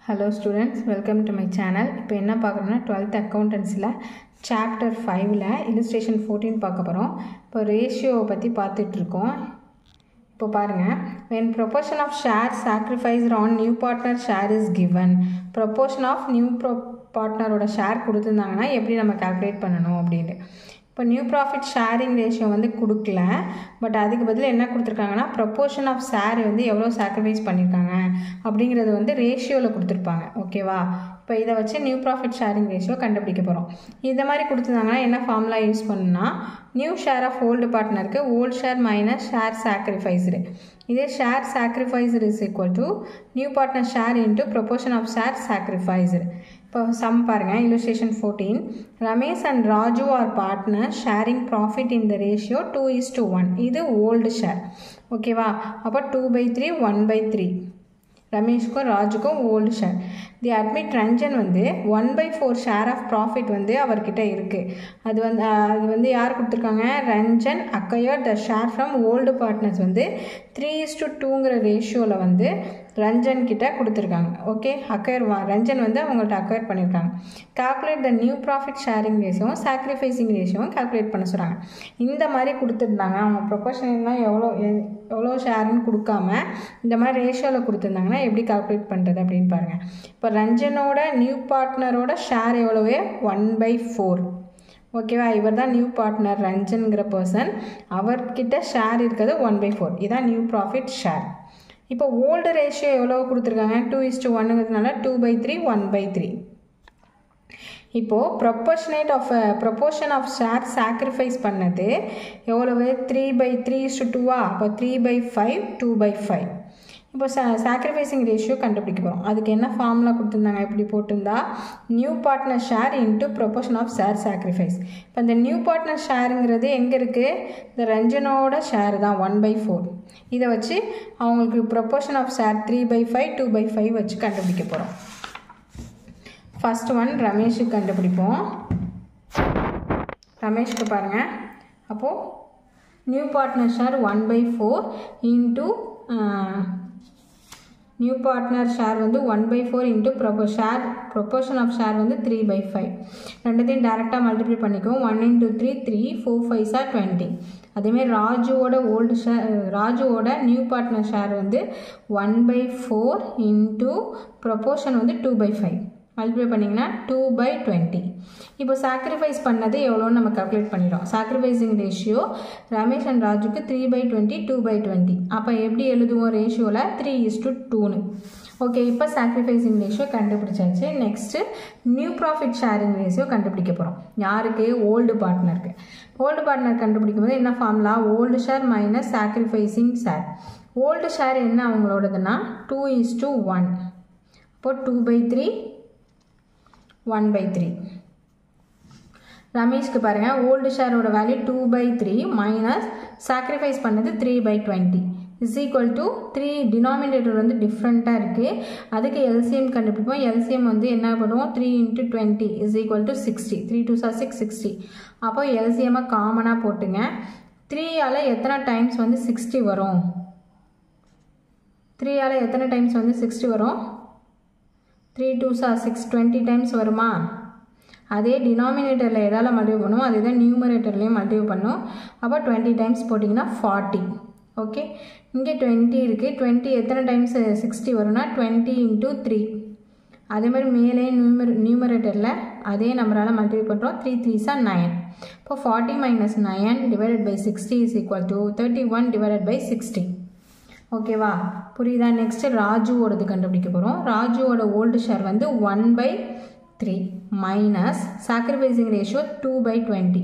Hello students, welcome to my channel. இப்போ என்ன பார்க்குறோம்னா 12th accountancyல chapter 5ல illustration 14 பார்க்க போகிறோம். இப்போ ரேஷியோவை பற்றி பார்த்துட்டு இருக்கோம். இப்போ பாருங்க, when proportion of share sacrificed on new partner share is given, proportion of new partner share கொடுத்துருந்தாங்கன்னா எப்படி நம்ம கால்குலேட் பண்ணணும் அப்படின்னு. இப்போ நியூ ப்ராஃபிட் ஷேரிங் ரேஷியோ வந்து கொடுக்கல, பட் அதுக்கு பதில் என்ன கொடுத்துருக்காங்கன்னா ப்ரொப்போர்ஷன் ஆஃப் ஷேர் வந்து எவ்வளோ சாக்ரிஃபைஸ் பண்ணியிருக்காங்க அப்படிங்கிறது வந்து ரேஷியோவில் கொடுத்துருப்பாங்க. ஓகேவா? இப்போ இதை வச்சு நியூ ப்ராஃபிட் ஷேரிங் ரேஷியோ கண்டுபிடிக்க போகிறோம். இந்த மாதிரி கொடுத்துருந்தாங்கன்னா என்ன ஃபார்முலா யூஸ் பண்ணுன்னா, நியூ ஷேர் ஆஃப் ஓல்டு பார்ட்னருக்கு old share minus share sacrificed. இதே share sacrificed is equal to new partner share into proportion of share sacrificed. இப்போ சம் பாருங்கள், illustration 14. Ramesh and Raju are partner sharing profit in the ratio 2:1. இது old share. ஓகேவா? அப்போ 2/3 1/3. ரமேஷ்க்கும் ராஜுக்கும் old share. The admit Ranjan வந்து 1/4 share of profit வந்து அவர்கிட்ட இருக்குது. அது வந்து யார் கொடுத்துருக்காங்க? Ranjan acquire the share from old பார்ட்னர்ஸ் வந்து 3:2ங்கிற ரேஷியோவில் வந்து ரஞ்சன் கிட்ட கொடுத்துருக்காங்க. ஓகே, ரஞ்சன் வந்து அவங்கள்ட்ட அக்வயர் பண்ணியிருக்காங்க. Calculate the new profit sharing ரேஷியோவும் சாக்ரிஃபைசிங் ரேஷியோவும் கால்குலேட் பண்ண சொல்கிறாங்க. இந்த மாதிரி கொடுத்துருந்தாங்க, அவங்க ப்ரொபோஷனல்லாம் எவ்வளோ ஷேர்னு கொடுக்காம இந்த மாதிரி ரேஷியோவில் கொடுத்துருந்தாங்கன்னா எப்படி கால்குலேட் பண்ணுறது அப்படின்னு பாருங்கள். இப்போ ரஞ்சனோட நியூ பார்ட்னரோட ஷேர் எவ்வளவு? 1/4. ஓகேவா? இவர் தான் நியூ பார்ட்னர் ரஞ்சன்கிற பர்சன். அவர்கிட்ட ஷேர் இருக்கிறது 1/4. இதுதான் நியூ ப்ராஃபிட் ஷேர். இப்போ ஓல்டு ரேஷியோ எவ்வளோ கொடுத்துருக்காங்க? 2:1ங்கிறதுனால 2/3 1/3. இப்போது ப்ரொப்போர்ஷன் ஆஃப் ஷேர் சாக்ரிஃபைஸ் பண்ணது எவ்வளவு? 3/3:2. அப்போ 3/5 2/5. இப்போ சாக்ரிஃபைசிங் ரேஷியோ கண்டுபிடிக்க போகிறோம். அதுக்கு என்ன ஃபார்முலா கொடுத்துருந்தாங்க? எப்படி போட்டிருந்தா, new partner share into proportion of share sacrifice. இப்போ இந்த நியூ பார்ட்னர் ஷேருங்கிறது எங்கே இருக்குது? இந்த ரஞ்சனோட ஷேர் தான் 1/4. இதை வச்சு அவங்களுக்கு ப்ரொப்போர்ஷன் ஆஃப் ஷேர் 3/5 2/5 வச்சு கண்டுபிடிக்க போகிறோம். ஃபஸ்ட் ஒன் ரமேஷுக்கு கண்டுபிடிப்போம். ரமேஷ்க்கு பாருங்கள், அப்போது new partner share 1/4 into new partner share வந்து 1/4 இன்ட்டு ப்ரொப்போர்ஷன் ஆஃப் ஷேர் வந்து 3/5. ரெண்டுத்தையும் டேரெக்டாக மல்டிப்ளை பண்ணிக்குவோம். 1 × 3 3 4 5 20. அதேமாதிரி ராஜுவோட நியூ பார்ட்னர் ஷேர் வந்து 1/4 இன்ட்டு ப்ரொப்போர்ஷன் வந்து 2/5. மல்டிப்ளை பண்ணிங்கன்னா 2/20. இப்போ சாக்ரிஃபைஸ் பண்ணது எவ்வளோன்னு நம்ம கால்குலேட் பண்ணிடுறோம். சாக்ரிஃபைசிங் ரேஷியோ ரமேஷ் அண்ட் ராஜுக்கு 3/20 2/20. அப்போ எப்படி எழுதுவோம்? ரேஷியோவில் 3:2ன்னு. ஓகே, இப்போ சாக்ரிஃபைசிங் ரேஷியோ கண்டுபிடிச்சாச்சு. Next new profit sharing ratio கண்டுபிடிக்க போகிறோம். யாருக்கு? ஓல்டு பார்ட்னருக்கு. ஓல்டு பார்ட்னர் கண்டுபிடிக்கும் போது என்ன formula? Old share minus sacrificing share. Old share என்ன அவங்களோடதுன்னா 2:1. அப்போ 2/3 1/3. ரமேஷ்க்கு பாருங்கள், ஓல்டு ஷேரோட வேல்யூ 2/3 மைனஸ் சாக்ரிஃபைஸ் பண்ணது 3/20 இஸ் ஈக்குவல் டு 3. டினாமினேட்டர் வந்து டிஃப்ரெண்ட்டாக இருக்குது, அதுக்கு எல்சிஎம் கண்டுபிடிப்போம். எல்சிஎம் வந்து என்ன பண்ணுவோம்? 3 × 20 இஸ் ஈக்குவல் டு 60. 3 2 6 60. அப்போ எல்சிஎம்மை காமனாக போட்டுங்க. 3ஆல் எத்தனை டைம்ஸ் வந்து 60 வரும்? 3ஆல் எத்தனை டைம்ஸ் வந்து 60 வரும்? 3 2 6 20 டைம்ஸ் வருமா? அதே டினாமினேட்டரில் எதால் மல்டிபிள் பண்ணுவோம், அதே தான் நியூமரேட்டர்லேயும் மல்டிபிள் பண்ணும். அப்போ 20 டைம்ஸ் போட்டிங்கன்னா 40. ஓகே, இங்கே 20 இருக்குது. 20 எத்தனை டைம்ஸ் 60 வரும்னா 20 × 3. அதே மாதிரி மேலே நியூமரேட்டரில் அதே நம்பரால் மல்டிபிள் பண்ணுறோம். 3 3s 9. இப்போ 40 - 9 divided by 60 is equal to 31 divided by 60. ஓகேவா? புரியுதா? நெக்ஸ்ட்டு ராஜுவோடது கண்டுபிடிக்க போகிறோம். ராஜுவோட ஓல்டு ஷேர் வந்து 1/3 மைனஸ் சாக்ரிஃபைசிங் ரேஷியோ 2/20.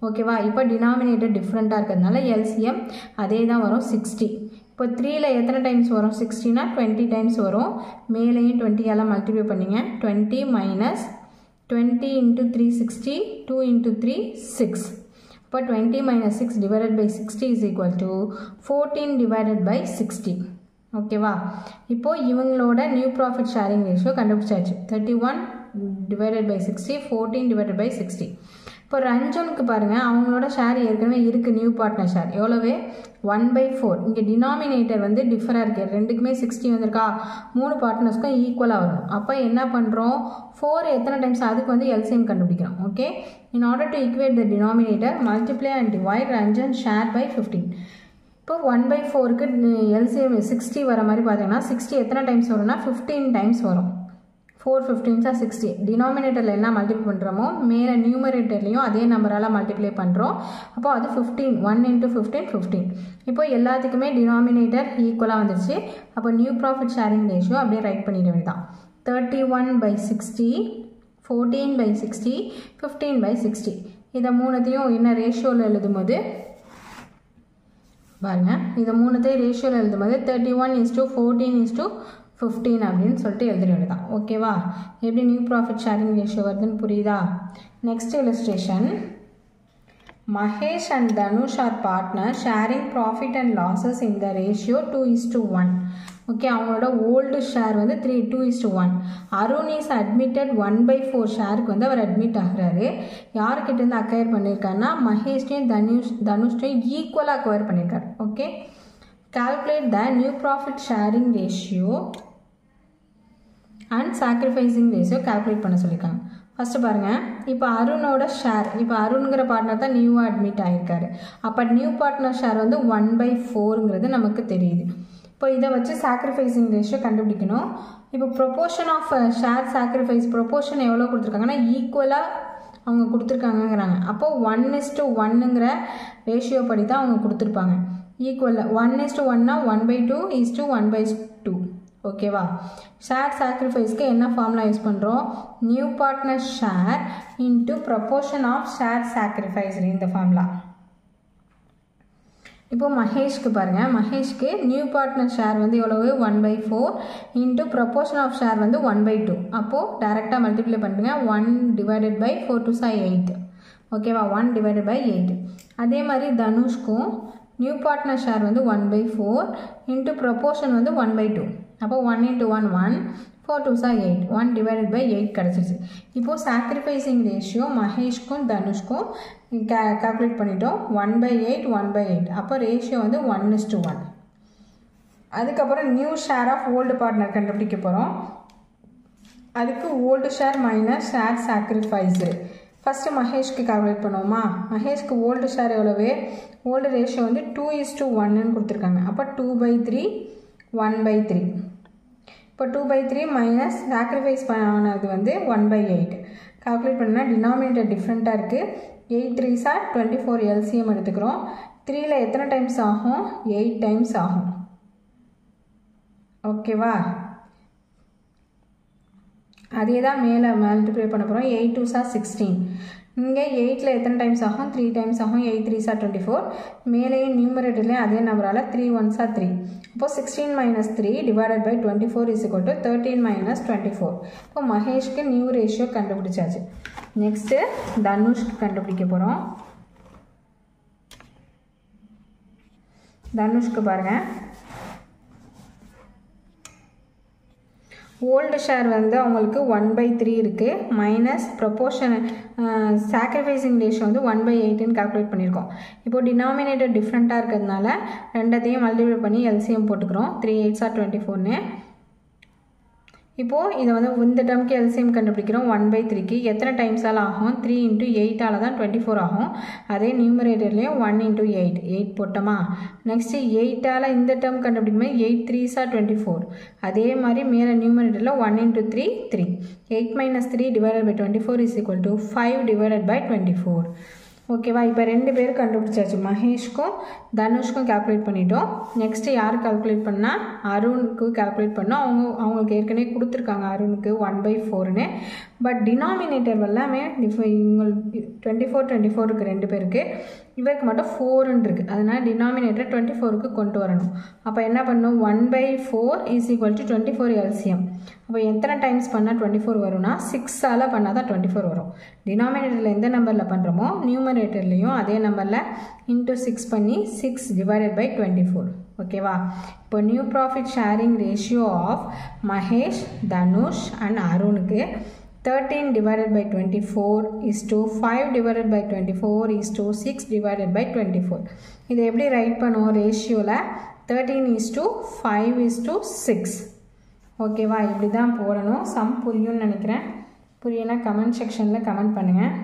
ஓகேவா? இப்போ டினாமினேட்டர் டிஃப்ரெண்ட்டாக இருக்கிறதுனால எல்சிஎம் அதே தான் வரும் 60. இப்போ 3ல் எத்தனை டைம்ஸ் வரும்? 60னா 20 டைம்ஸ் வரும். மேலேயும் 20ஆல் மல்டிப்ளை பண்ணிங்க. 20 மைனஸ் 20 × 3 60, 2 × 3 6. இப்போ 20 - 6 divided by 60 is equal to 14 divided by 60. ஓகேவா? இப்போது இவங்களோட நியூ ப்ராஃபிட் ஷேரிங் ரேஷியோ கண்டுபிடிச்சாச்சு. 31 டிவைடட் பை 60 14 டிவைடட் பை 60. இப்போ ரஞ்சனுக்கு பாருங்கள், அவங்களோட ஷேர் ஏற்கனவே இருக்குது, நியூ பார்ட்னர் ஷேர் எவ்வளவு 1/4. இங்கே டினாமினேட்டர் வந்து டிஃபராக இருக்குது, ரெண்டுக்குமே 60 வந்திருக்கா, 3 பார்ட்னர்ஸ்க்கும் ஈக்குவலாக வரணும். அப்போ என்ன பண்ணுறோம், 4 எத்தனை டைம்ஸ், அதுக்கு வந்து எல்சிஎம் கண்டுபிடிக்கிறோம். Okay, in order to equate the denominator multiply and divide Ranjan share by 15. இப்போ 1/4க்கு எல்சிஎம் 60 வர மாதிரி பார்த்தீங்கன்னா 60 எத்தனை டைம்ஸ் வரும்னா 15 டைம்ஸ் வரும். 4 15s are 60. டினாமினேட்டரில் என்ன மல்டிப்ளை பண்ணுறோமோ மேலே நியூமரேட்டர்லேயும் அதே நம்பரால் மல்டிப்ளை பண்ணுறோம். அப்போ அது 15, 1 × 15 15. இப்போ எல்லாத்துக்குமே டினாமினேட்டர் ஈக்குவலாக வந்துருச்சு. அப்போ நியூ ப்ராஃபிட் ஷேரிங் ரேஷியோ அப்படியே ரைட் பண்ணிட வேண்டியதான். 31/60, 14/60, 15/60. இதை மூணுத்தையும் என்ன ரேஷியோவில் எழுதும்போது பாருங்கள், இதை மூணுத்தையும் ரேஷியோவில் எழுதும்போது 31:14:15 அப்படின்னு சொல்லிட்டு எழுதிட வேண்டியதான். ஓகேவா, எப்படி நியூ ப்ராஃபிட் ஷேரிங் ரேஷியோ வருதுன்னு புரியுதா? Next illustration. Mahesh and Dhanush are partners sharing profit and losses in the ratio 2:1. Okay, அவங்களோட ஓல்டு ஷேர் வந்து 2:1. அருண் இஸ் அட்மிட்டட் 1/4 ஷேருக்கு வந்து அவர் அட்மிட் ஆகிறாரு. யாருக்கிட்டேருந்து அக்வயர் பண்ணியிருக்காருன்னா மகேஷ்டையும் தனுஷ்டையும் ஈக்குவலாக அக்வயர் பண்ணியிருக்காரு. Okay, calculate the new profit sharing ratio and sacrificing ratio calculate பண்ண சொல்லியிருக்காங்க. First பாருங்கள், இப்போ அருணோட ஷேர், இப்போ அருண்கிற பார்ட்னர் தான் நியூவாக அட்மிட் ஆகியிருக்காரு. அப்போ நியூ பார்ட்னர் ஷேர் வந்து 1/4ங்கிறது நமக்கு தெரியுது. இப்போ இதை வச்சு சாக்ரிஃபைசிங் ரேஷியோ கண்டுபிடிக்கணும். இப்போ proportion of share sacrifice proportion எவ்வளோ கொடுத்துருக்காங்கன்னா ஈக்குவலாக அவங்க கொடுத்துருக்காங்கங்கிறாங்க. அப்போது 1:1ங்கிற ரேஷியோ படி தான் அவங்க கொடுத்துருப்பாங்க. ஈக்குவலில் 1:1னா 1/2:1/2. ஓகேவா, ஷேர் சாக்ரிஃபைஸ்க்கு என்ன ஃபார்முலா யூஸ் பண்ணுறோம், new partner share into proportion of share sacrifice, இந்த ஃபார்முலா. இப்போ மகேஷ்க்கு பாருங்கள், மகேஷ்க்கு நியூ பார்ட்னர் ஷேர் வந்து எவ்வளவு 1/4 இன்ட்டு ப்ரொபோர்ஷன் ஆஃப் ஷேர் வந்து 1/2. அப்போது டேரெக்டாக மல்டிப்ளை பண்ணுங்க, 1/4 2s 8. ஓகேவா, 1/8. அதே மாதிரி தனுஷ்க்கும் நியூ பார்ட்னர் ஷேர் வந்து 1/4 இன்ட்டு ப்ரொபோர்ஷன் வந்து 1/2. அப்போ 1 × 1 1, 4 2s 8, 1/8 கிடச்சிருச்சு. இப்போது சாக்ரிஃபைசிங் ரேஷியோ மகேஷ்க்கும் தனுஷ்க்கும் கால்குலேட் பண்ணிட்டோம், 1/8 1/8. அப்போ ரேஷியோ வந்து 1:1. அதுக்கப்புறம் new share of old partner கண்டுபிடிக்க போகிறோம். அதுக்கு old share minus share sacrifice. First மகேஷ்க்கு கால்குலேட் பண்ணுவோமா. மகேஷ்க்கு ஓல்டு ஷேர் எவ்வளவு, ஓல்டு ரேஷியோ வந்து 2:1ன்னு கொடுத்துருக்காங்க. அப்போ 2/3 1/3. இப்போ 2/3 மைனஸ் சாக்ரிஃபைஸ் பண்ணது வந்து 1/8. கால்குலேட் பண்ணால் டினாமினேட்டர் டிஃப்ரெண்ட்டாக இருக்குது. 8 3s 24 எல்சிஎம் எடுத்துக்கிறோம். 3ல் எத்தனை டைம்ஸ் ஆகும், 8 டைம்ஸ் ஆகும். ஓகேவா, அதே தான் மேலே மல்டிப்ளை பண்ண போகிறோம். 8 2s 16. இங்கே 8ல் எத்தனை டைம்ஸ் ஆகும், 3 டைம்ஸ் ஆகும். 8 3s 24. மேலேயும் நியூமரேட்டர்லேயும் அதே நம்பரால் 3 1s 3. அப்போது 16 - 3 டிவைடட் பை 24 = 13 - 24. இப்போ மகேஷ்க்கு நியூ ரேஷியோ கண்டுபிடிச்சாச்சு. நெக்ஸ்ட்டு தனுஷ்க்கு கண்டுபிடிக்க போகிறோம். தனுஷ்க்கு பாருங்கள், ஓல்டு ஷேர் வந்து அவங்களுக்கு 1/3 இருக்குது, மைனஸ் ப்ரொபோர்ஷன் சாக்ரிஃபைசிங் ரேஷியோ வந்து 1/8ன்னு கால்குலேட் பண்ணியிருக்கோம். இப்போது டினாமினேட்டர் டிஃப்ரெண்ட்டாக இருக்கிறதுனால ரெண்டத்தையும் மல்டிப்ளை பண்ணி எல்சிஎம் போட்டுக்கிறோம். 3 8s 24ன்னு. இப்போது இதை வந்து இந்த டேர்முக்கு எல்சிஎம் கண்டுபிடிக்கிறோம். 1/3க்கு எத்தனை டைம்ஸால் ஆகும், 3 × 8ஆல் தான் 24 ஆகும். அதே நியூமரேட்டர்லேயும் 1 × 8 8 போட்டோமா. நெக்ஸ்ட்டு 8ஆல் இந்த டேர்ம் கண்டுபிடிக்கும்போது 8 3s 24. அதே மாதிரி மேலே நியூமரேட்டரில் 1 × 3 3. 8 - 3 டிவைடட் பை 24 = 5 டிவைடட் பை 24. ஓகேவா, இப்போ 2 பேர் கண்டுபிடிச்சாச்சு. மகேஷ்க்கும் தனுஷ்க்கும் கால்குலேட் பண்ணிட்டோம். நெக்ஸ்ட்டு யார் கால்குலேட் பண்ணால் அருணுக்கு கால்குலேட் பண்ணோம். அவங்களுக்கு ஏற்கனவே கொடுத்துருக்காங்க அருணுக்கு 1/4ன்னு. பட் டினாமினேட்டர் எல்லாமே இவங்களுக்கு 24 24 இருக்குது 2 பேருக்கு. இவருக்கு மட்டும் 4ன்னு இருக்குது. அதனால் டினாமினேட்டர் 24க்கு கொண்டு வரணும். அப்போ என்ன பண்ணணும், 1/4 = 24 எல்சிஎம். அப்போ எத்தனை டைம்ஸ் பண்ணால் 24 வரும்னா 6ஆல் பண்ணால் தான் 24 வரும். டினாமினேட்டரில் எந்த நம்பரில் பண்ணுறோமோ நியூமரேட்டர்லேயும் அதே நம்பரில் இன்ட்டு 6 பண்ணி 6 டிவைடட் பை 24. ஓகேவா, இப்போ new profit sharing ratio of Mahesh, Dhanush and அருணுக்கு 13 divided by 24 is to 5 divided by 24 is to 6 divided by 24. இதை எப்படி ரைட் பண்ணுவோம் ரேஷியோவில் 13 is to 5 is to 6. ஓகேவா, இப்படி தான் போடணும். சம் புரியும்னு நினைக்கிறேன். புரியும்னா கமெண்ட் செக்ஷனில் கமெண்ட் பண்ணுங்கள்.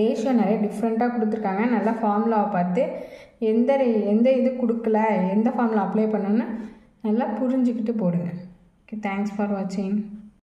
ரேஷியோ நிறைய டிஃப்ரெண்ட்டாக கொடுத்துருக்காங்க. நல்லா ஃபார்முலாவை பார்த்து எந்த இது கொடுக்கல, எந்த ஃபார்முலா அப்ளை பண்ணணுன்னு நல்லா புரிஞ்சுக்கிட்டு போடுங்க. ஓகே, தேங்க்ஸ் ஃபார் வாட்சிங்.